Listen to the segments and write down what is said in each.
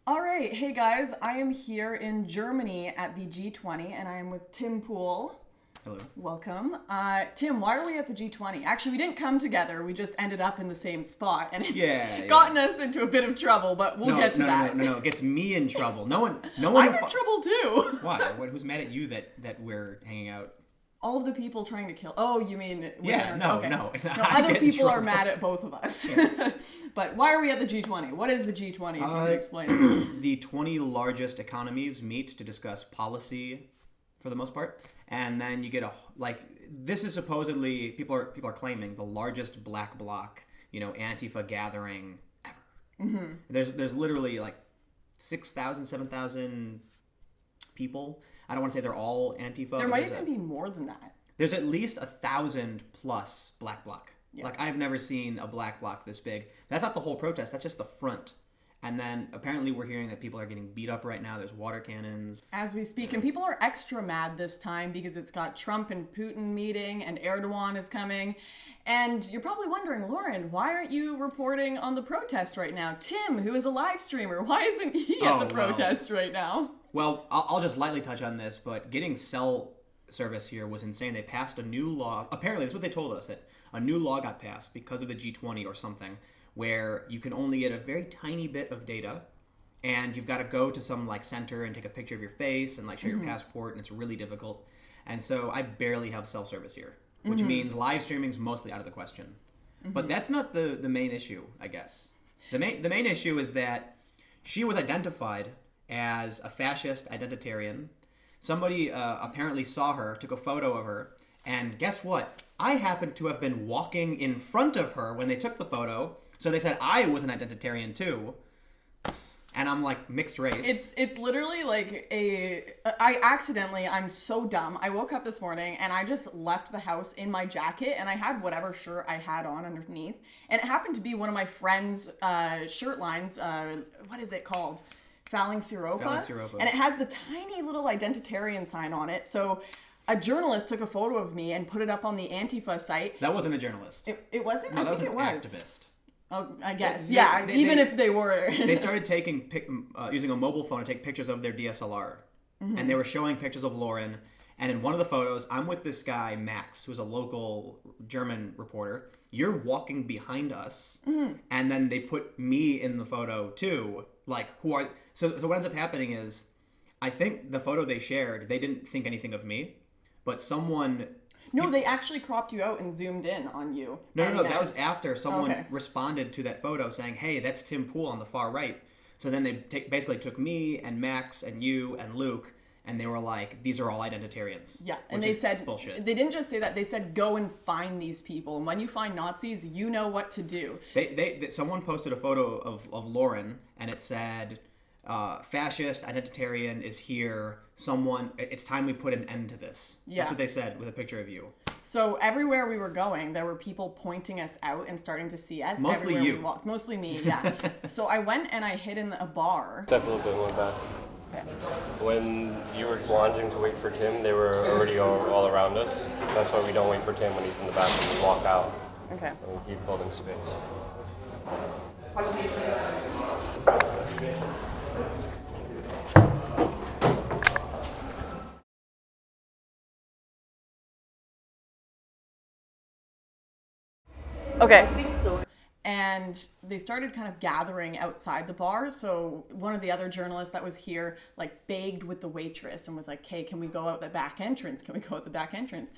All right, hey guys, I am here in Germany at the G20 and I am with Tim Poole. Hello. Welcome. Tim, why are we at the G20? Actually, we didn't come together, we just ended up in the same spot and it's gotten us into a bit of trouble, but we'll get to that. No, it gets me in trouble. No one. I'm in trouble too. Why? Who's mad at you that we're hanging out? All of the people trying to kill. Oh, you mean? No. Other people are mad at both of us. Yeah. But why are we at the G20? What is the G20? If you can explain it. The 20 largest economies meet to discuss policy, for the most part, and then you get this is supposedly people are claiming the largest black bloc, Antifa gathering ever. Mm-hmm. There's literally 6,000, 7,000 people. I don't want to say they're all Antifa. There might even be more than that. There's at least 1,000 plus black bloc. Yeah. I've never seen a black bloc this big. That's not the whole protest. That's just the front. And then apparently we're hearing that people are getting beat up right now. There's water cannons. As we speak. And people are extra mad this time because it's got Trump and Putin meeting and Erdogan is coming. And you're probably wondering, Lauren, why aren't you reporting on the protest right now? Tim, who is a live streamer, why isn't he at the protest right now? Well, I'll just lightly touch on this, but getting cell service here was insane. They passed a new law. Apparently, that's what they told us, that a new law got passed because of the G20 or something, where you can only get a very tiny bit of data, and you've got to go to some center and take a picture of your face and show your passport, and it's really difficult. And so I barely have cell service here, which means live streaming is mostly out of the question. But that's not the main issue, I guess. The main issue is that she was identified as a fascist identitarian. Somebody apparently saw her, took a photo of her, and guess what? I happened to have been walking in front of her when they took the photo, so they said I was an identitarian too. And I'm mixed race. It's literally I'm so dumb. I woke up this morning and I just left the house in my jacket and I had whatever shirt I had on underneath. And it happened to be one of my friend's shirt lines. What is it called? Phalanx Europa. And it has the tiny little identitarian sign on it. So a journalist took a photo of me and put it up on the Antifa site. That wasn't a journalist. It wasn't? No, I that was think an activist. Oh, I guess. If they were. They started taking using a mobile phone to take pictures of their DSLR. Mm-hmm. And they were showing pictures of Lauren. And in one of the photos, I'm with this guy, Max, who's a local German reporter. You're walking behind us. Mm-hmm. And then they put me in the photo, too. So what ends up happening is, I think the photo they shared, they didn't think anything of me. But someone... No, they actually cropped you out and zoomed in on you. No, that was after someone responded to that photo saying, hey, that's Tim Poole on the far right. So then they basically took me and Max and you and Luke, and they were like, these are all identitarians. Yeah, and they said, bullshit. They didn't just say that, they said, go and find these people. And when you find Nazis, you know what to do. Someone posted a photo of Lauren, and it said, fascist, identitarian is here. It's time we put an end to this. Yeah. That's what they said with a picture of you. So everywhere we were going, there were people pointing us out and starting to see us. Mostly everywhere you. We walked. Mostly me, yeah. So I went and I hid in a bar. Step a little bit more back. Okay. When you were wanting to wait for Tim, they were already all around us. That's why we don't wait for Tim when he's in the back and we walk out. Okay. And we keep holding space. Okay. And they started kind of gathering outside the bar. So one of the other journalists that was here begged with the waitress and was like, hey, can we go out the back entrance? Can we go out the back entrance?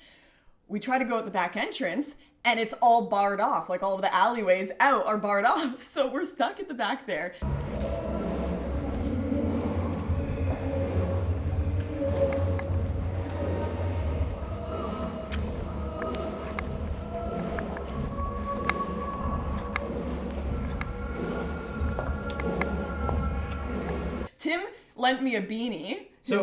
We try to go out the back entrance and it's all barred off. All of the alleyways out are barred off. So we're stuck at the back there. Tim lent me a beanie. So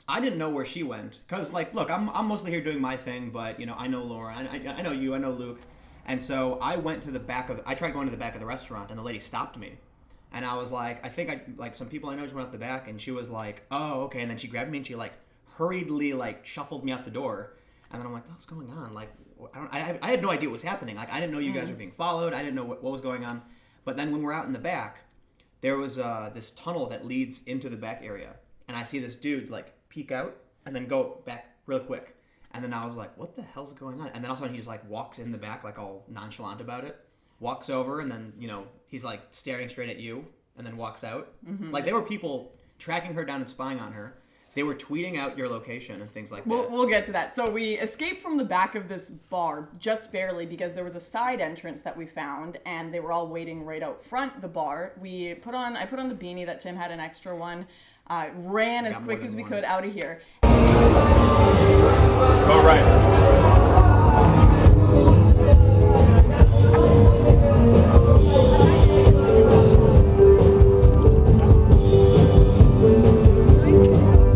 I didn't know where she went. Because, look, I'm mostly here doing my thing, but, I know Lauren, I know you, I know Luke. And so I tried going to the back of the restaurant, and the lady stopped me. And I was some people I know just went out the back, and she was like, oh, okay. And then she grabbed me, and she, hurriedly, shuffled me out the door. And then I'm like, what's going on? I had no idea what was happening. I didn't know you guys were being followed. I didn't know what was going on. But then when we're out in the back, there was this tunnel that leads into the back area, and I see this dude like peek out and then go back real quick, and then I was like, what the hell's going on? And then all of a sudden he just like walks in the back like all nonchalant about it, walks over, and then he's like staring straight at you, and then walks out. Like there were people tracking her down and spying on her. They were tweeting out your location and things like that. We'll get to that. So we escaped from the back of this bar just barely because there was a side entrance that we found, and they were all waiting right out front the bar. I put on the beanie that Tim had an extra one. Ran as quick as we could out of here. Go right.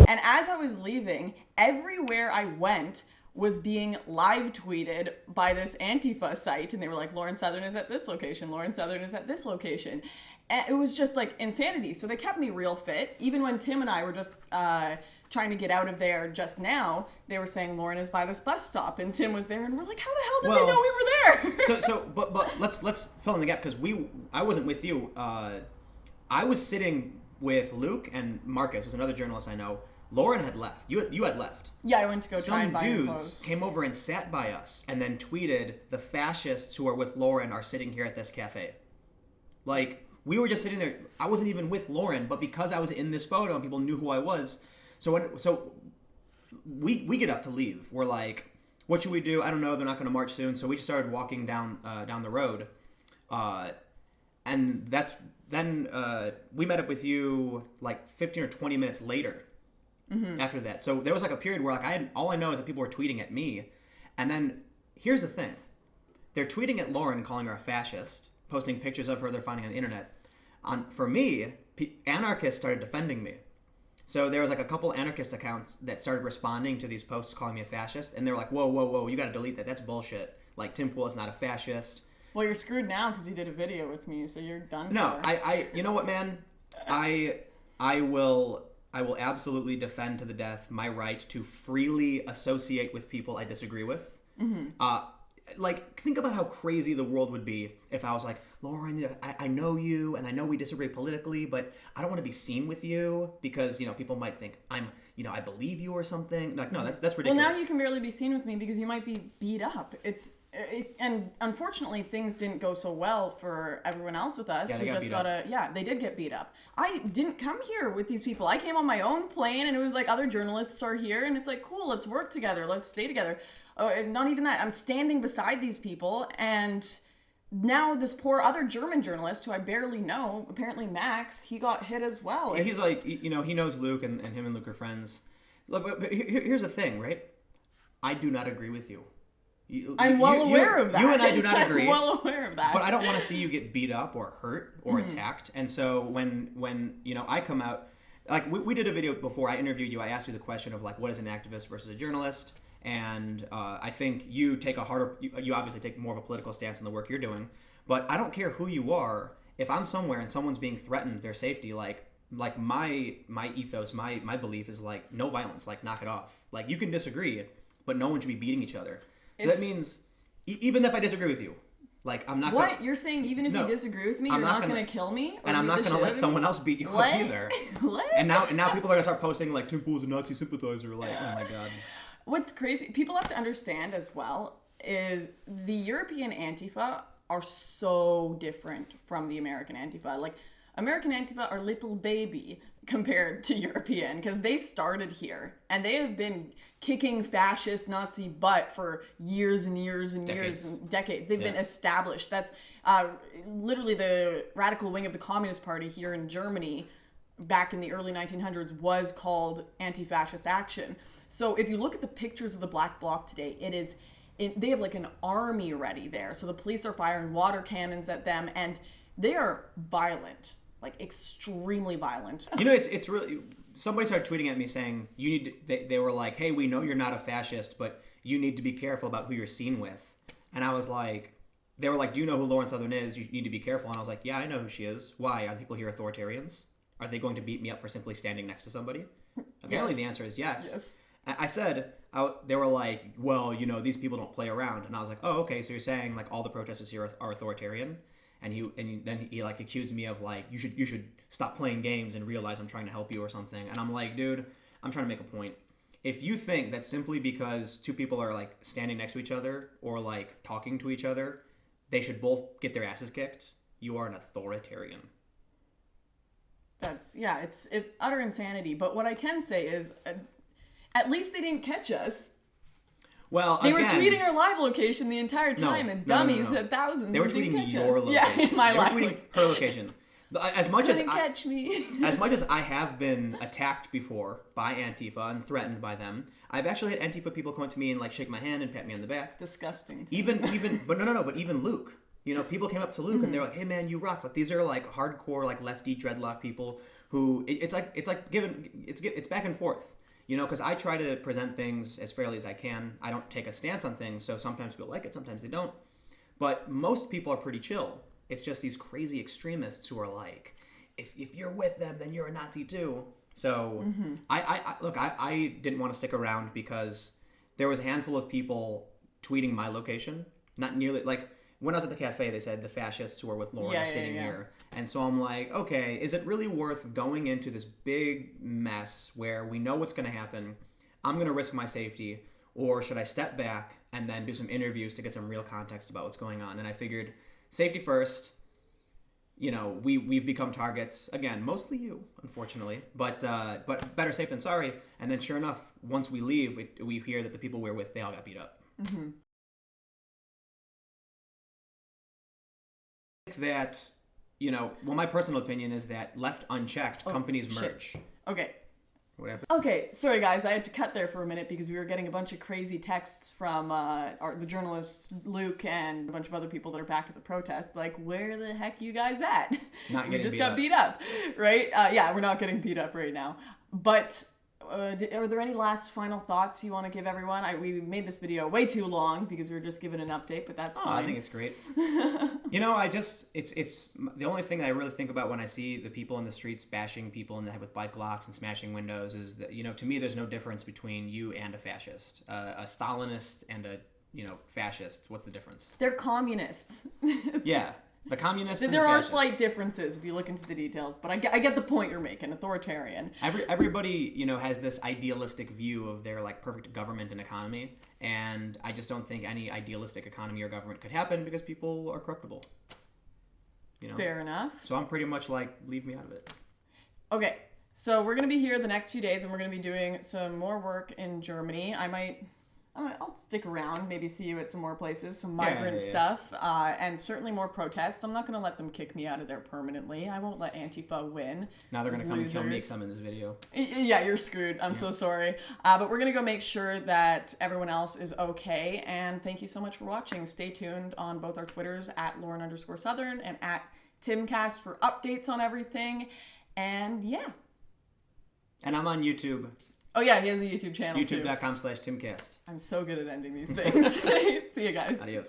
And as I was leaving, everywhere I went was being live tweeted by this Antifa site, and they were like, Lauren Southern is at this location, Lauren Southern is at this location. And it was just like insanity. So they kept me real fit. Even when Tim and I were just trying to get out of there just now, they were saying Lauren is by this bus stop, and Tim was there, and we're like, how the hell did they know we were there? but let's fill in the gap, because I wasn't with you. I was sitting with Luke and Marcus, who's another journalist I know. Lauren had left. You had left. Yeah, I went to go try and buy some her dudes clothes. came over and sat by us and then tweeted, the fascists who are with Lauren are sitting here at this cafe. Like, we were just sitting there. I wasn't even with Lauren, but because I was in this photo and people knew who I was, so we get up to leave. We're like, what should we do? I don't know. They're not going to march soon. So we just started walking down the road. And then we met up with you like 15 or 20 minutes later. After that. So there was like a period where like all I know is that people were tweeting at me. And then here's the thing. They're tweeting at Lauren, calling her a fascist, posting pictures of her they're finding on the internet. For me, anarchists started defending me. So there was like a couple anarchist accounts that started responding to these posts calling me a fascist, and they were like, whoa, you gotta delete that. That's bullshit. Like, Tim Pool is not a fascist. Well, you're screwed now because you did a video with me, so you're done. No, you know what, man? I will absolutely defend to the death my right to freely associate with people I disagree with. Like, think about how crazy the world would be if I was like, Lauren, I know you, and I know we disagree politically, but I don't want to be seen with you because, people might think I believe you or something. Like, no, that's ridiculous. Well, now you can barely be seen with me because you might be beat up. And unfortunately, things didn't go so well for everyone else with us. Yeah, they did get beat up. I didn't come here with these people. I came on my own plane, and it was like other journalists are here, and it's like, cool, let's work together, let's stay together. Not even that. I'm standing beside these people, and now this poor other German journalist who I barely know, apparently Max, he got hit as well. Yeah, he's like, he knows Luke, and him and Luke are friends. Look, but here's the thing, right? I do not agree with you. I'm well aware of that. You and I do not agree. I'm well aware of that. But I don't want to see you get beat up or hurt or attacked. And so when I come out, like we did a video before I interviewed you, I asked you the question of like, what is an activist versus a journalist? And I think you obviously take more of a political stance in the work you're doing. But I don't care who you are. If I'm somewhere and someone's being threatened, their safety, like my ethos, my belief is like no violence, like knock it off. Like you can disagree, but no one should be beating each other. So that means even if I disagree with you, like I'm not. What you're saying? Even if you disagree with me, you're not going to kill me, and I'm not going to let someone else beat you up either. What? And now people are going to start posting like Tim Pool's a Nazi sympathizer. Like, oh my god. What's crazy? People have to understand as well is the European Antifa are so different from the American Antifa. Like American Antifa are little baby compared to European because they started here and they have been kicking fascist Nazi butt for years and years and years and decades. They've been established. That's literally the radical wing of the Communist Party here in Germany back in the early 1900s was called Anti-Fascist Action. So if you look at the pictures of the Black Bloc today, they have like an army ready there. So the police are firing water cannons at them and they are violent. Like extremely violent. It's really, somebody started tweeting at me saying they were like, hey, we know you're not a fascist, but you need to be careful about who you're seen with. And I was like, they were like, do you know who Lauren Southern is? You need to be careful. And I was like, yeah, I know who she is. Why? Are people here authoritarians? Are they going to beat me up for simply standing next to somebody? Apparently the answer is yes. Yes. I said, they were like, well, these people don't play around. And I was like, oh, okay, so you're saying like all the protesters here are authoritarian? then he like accused me of like you should stop playing games and realize I'm trying to help you or something. And I'm like, dude, I'm trying to make a point. If you think that simply because two people are like standing next to each other or like talking to each other, they should both get their asses kicked, you are an authoritarian. It's utter insanity. But what I can say is, at least they didn't catch us. Well, they were tweeting our live location the entire time, and dummies no. had thousands. They were tweeting your location. Yeah, my live. They were tweeting her location. As much as catch me. As much as I have been attacked before by Antifa and threatened by them, I've actually had Antifa people come up to me and like shake my hand and pat me on the back. Disgusting. Even, but even Luke. You know, people came up to Luke and they're like, "Hey man, you rock!" Like these are like hardcore like lefty dreadlock people who it's back and forth. You know, because I try to present things as fairly as I can. I don't take a stance on things, so sometimes people like it, sometimes they don't. But most people are pretty chill. It's just these crazy extremists who are like, if you're with them, then you're a Nazi too. So I didn't want to stick around because there was a handful of people tweeting my location. Not nearly, like, when I was at the cafe, they said the fascists who are with Lauren are sitting here. And so I'm like, okay, is it really worth going into this big mess where we know what's going to happen? I'm going to risk my safety. Or should I step back and then do some interviews to get some real context about what's going on? And I figured safety first. You know, we've become targets. Again, mostly you, unfortunately. But better safe than sorry. And then sure enough, once we leave, we hear that the people we're with, they all got beat up. Mm-hmm. I think that, you know, well, my personal opinion is that left unchecked, companies merge. Okay. What happened? Okay, sorry guys, I had to cut there for a minute because we were getting a bunch of crazy texts from the journalist Luke and a bunch of other people that are back at the protest. Like, where the heck you guys at? Not getting we just beat got up. beat up, right? Yeah, we're not getting beat up right now. But are there any last final thoughts you want to give everyone? We made this video way too long because we were just giving an update, but that's fine. I think it's great. You know, it's the only thing I really think about when I see the people in the streets bashing people in the head with bike locks and smashing windows is that, you know, to me, there's no difference between you and a fascist. A Stalinist and a, you know, fascist. What's the difference? They're communists. Yeah. The communists and there the are fascists. slight differences if you look into the details, but I get the point you're making. Authoritarian. Everybody, you know, has this idealistic view of their like perfect government and economy, and I just don't think any idealistic economy or government could happen because people are corruptible. You know. Fair enough. So I'm pretty much like, leave me out of it. Okay, so we're gonna be here the next few days, and we're gonna be doing some more work in Germany. I'll stick around, maybe see you at some more places, some migrant stuff, and certainly more protests. I'm not going to let them kick me out of there permanently. I won't let Antifa win. Now they're going to come and kill me some in this video. Yeah, you're screwed. I'm so sorry. But we're going to go make sure that everyone else is okay. And thank you so much for watching. Stay tuned on both our Twitters at Lauren_Southern and at Timcast for updates on everything. And yeah. And I'm on YouTube. Oh yeah, he has a YouTube channel too. YouTube.com/Timcast. I'm so good at ending these things. See you guys. Adios.